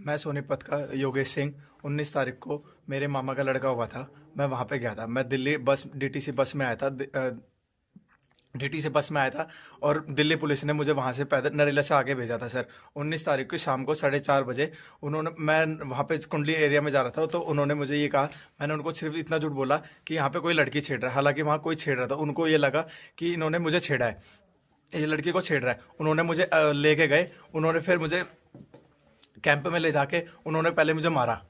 मैं सोनीपत का योगेश सिंह 19 तारीख को मेरे मामा का लड़का हुआ था। मैं वहाँ पे गया था। मैं दिल्ली बस डीटीसी बस में आया था। डीटीसी बस में आया था और दिल्ली पुलिस ने मुझे वहाँ से पैदल नरेला से आगे भेजा था सर। 19 तारीख को शाम को 4:30 बजे मैं वहाँ पे कुंडली एरिया में जा रहा था, तो उन्होंने मुझे ये कहा। मैंने उनको सिर्फ इतना झूठ बोला कि यहाँ पे कोई लड़की छेड़ रहा है, हालांकि वहाँ कोई छेड़ रहा था। उनको ये लगा कि इन्होंने मुझे छेड़ा है, ये लड़की को छेड़ रहा है। उन्होंने मुझे लेके गए। उन्होंने फिर मुझे कैंप में ले जाके उन्होंने पहले मुझे मारा,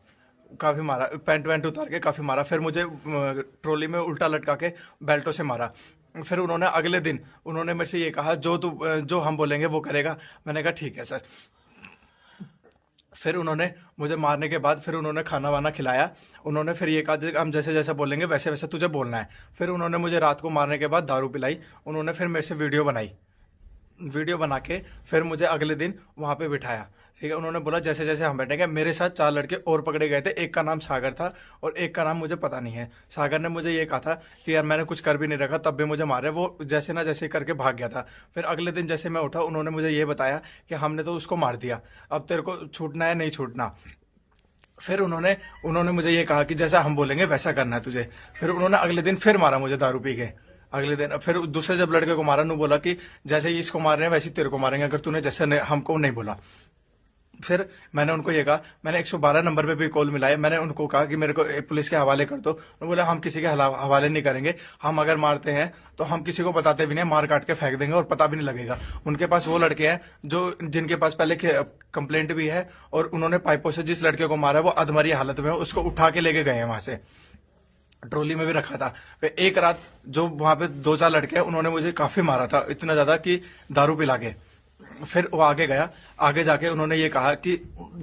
काफी मारा, पैंट वैंट उतार के काफी मारा। फिर मुझे ट्रॉली में उल्टा लटका के बेल्टों से मारा। फिर उन्होंने अगले दिन उन्होंने मेरे से ये कहा, जो हम बोलेंगे वो करेगा। मैंने कहा ठीक है सर। फिर उन्होंने मुझे मारने के बाद फिर उन्होंने खाना वाना खिलाया। उन्होंने फिर ये कहा हम जैसे जैसे बोलेंगे वैसे वैसे तुझे बोलना है। फिर उन्होंने मुझे रात को मारने के बाद दारू पिलाई। उन्होंने फिर मेरे से वीडियो बना के फिर मुझे अगले दिन वहां पे बिठाया। ठीक है, उन्होंने बोला जैसे जैसे हम बैठेंगे। मेरे साथ 4 लड़के और पकड़े गए थे। एक का नाम सागर था और एक का नाम मुझे पता नहीं है। सागर ने मुझे ये कहा था कि यार मैंने कुछ कर भी नहीं रखा, तब भी मुझे मारे। वो जैसे ना जैसे करके भाग गया था। फिर अगले दिन जैसे मैं उठा, उन्होंने मुझे ये बताया कि हमने तो उसको मार दिया, अब तेरे को छूटना है नहीं छूटना। फिर उन्होंने मुझे ये कहा कि जैसा हम बोलेंगे वैसा करना है तुझे। फिर उन्होंने अगले दिन फिर मारा मुझे दारू पी के। अगले दिन फिर दूसरे जब लड़के को मारा, बोला कि जैसे ही इसको मार रहे हैं वैसे ही तेरे को मारेंगे अगर तूने जैसे हमको नहीं बोला। फिर मैंने उनको ये कहा, मैंने 112 नंबर पे भी कॉल मिलाए। मैंने उनको कहा कि मेरे को पुलिस के हवाले कर दो। उन्होंने बोला हम किसी के हवाले नहीं करेंगे, हम अगर मारते हैं तो हम किसी को बताते भी नहीं, मार काट के फेंक देंगे और पता भी नहीं लगेगा। उनके पास वो लड़के हैं जिनके पास पहले कंप्लेंट भी है, और उन्होंने पाइपों से जिस लड़के को मारा वो अधमरी हालत में, उसको उठा के लेके गए हैं वहां से, ट्रॉली में भी रखा था। फिर एक रात जो वहां पे 2-4 लड़के हैं उन्होंने मुझे काफी मारा था, इतना ज्यादा कि दारू पिला के। फिर वो आगे गया। आगे जाके उन्होंने ये कहा कि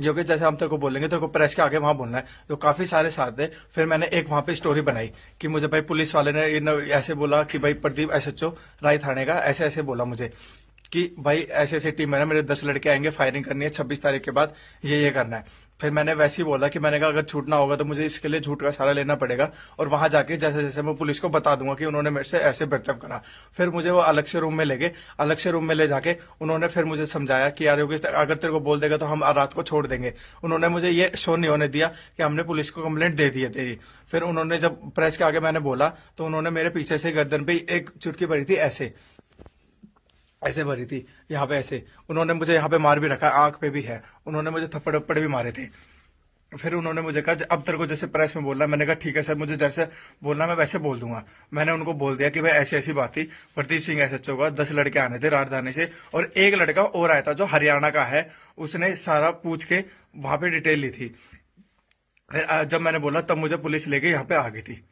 योगेश जैसे हम तेरे को बोलेंगे तेरे को प्रेस के आगे वहां बोलना है। तो काफी सारे साथ थे। फिर मैंने एक वहां पे स्टोरी बनाई कि मुझे भाई पुलिस वाले ने ऐसे बोला कि भाई प्रदीप SHO राय थाने का ऐसे ऐसे बोला मुझे कि भाई ऐसे ऐसे टीम है ना, मेरे 10 लड़के आएंगे, फायरिंग करनी है 26 तारीख के बाद, ये करना है। फिर मैंने वैसे ही बोला कि मैंने कहा अगर छूटना होगा तो मुझे इसके लिए झूठ का सहारा लेना पड़ेगा, और वहां जाके जैसे जैसे मैं पुलिस को बता दूंगा कि उन्होंने मेरे से ऐसे बर्ताव करा। फिर मुझे वो अलग से रूम में ले गए। अलग से रूम में ले जाके उन्होंने फिर मुझे समझाया कि यार योगेश अगर तेरे को बोल देगा तो हम रात को छोड़ देंगे। उन्होंने मुझे ये शो नहीं होने दिया कि हमने पुलिस को कंप्लेंट दे दी है तेरी। फिर उन्होंने जब प्रेस के आगे मैंने बोला तो उन्होंने मेरे पीछे से गर्दन पे एक चुटकी भरी थी, ऐसे ऐसे भरी थी, यहाँ पे ऐसे। उन्होंने मुझे यहाँ पे मार भी रखा, आंख पे भी है। उन्होंने मुझे थप्पड़ वप्पड़ भी मारे थे। फिर उन्होंने मुझे कहा अब तेरे को जैसे प्रेस में बोलना। मैंने कहा ठीक है सर, मुझे जैसे बोलना मैं वैसे बोल दूंगा। मैंने उनको बोल दिया कि भाई ऐसी ऐसी बात थी, प्रदीप सिंह SHO का 10 लड़के आने थे राजधानी से, और एक लड़का और आया था जो हरियाणा का है, उसने सारा पूछ के वहां पे डिटेल ली थी। फिर जब मैंने बोला तब मुझे पुलिस लेके यहाँ पे आ गई थी।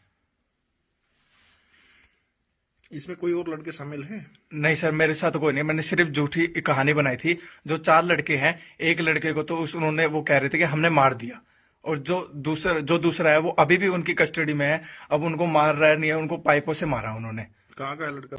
इसमें कोई और लड़के शामिल हैं? नहीं सर, मेरे साथ कोई नहीं। मैंने सिर्फ झूठी कहानी बनाई थी। जो 4 लड़के हैं, एक लड़के को तो उन्होंने वो कह रहे थे कि हमने मार दिया, और जो दूसरा है वो अभी भी उनकी कस्टडी में है। अब उनको मार रहा है नहीं है, उनको पाइपों से मारा उन्होंने। कहाँ का है लड़का?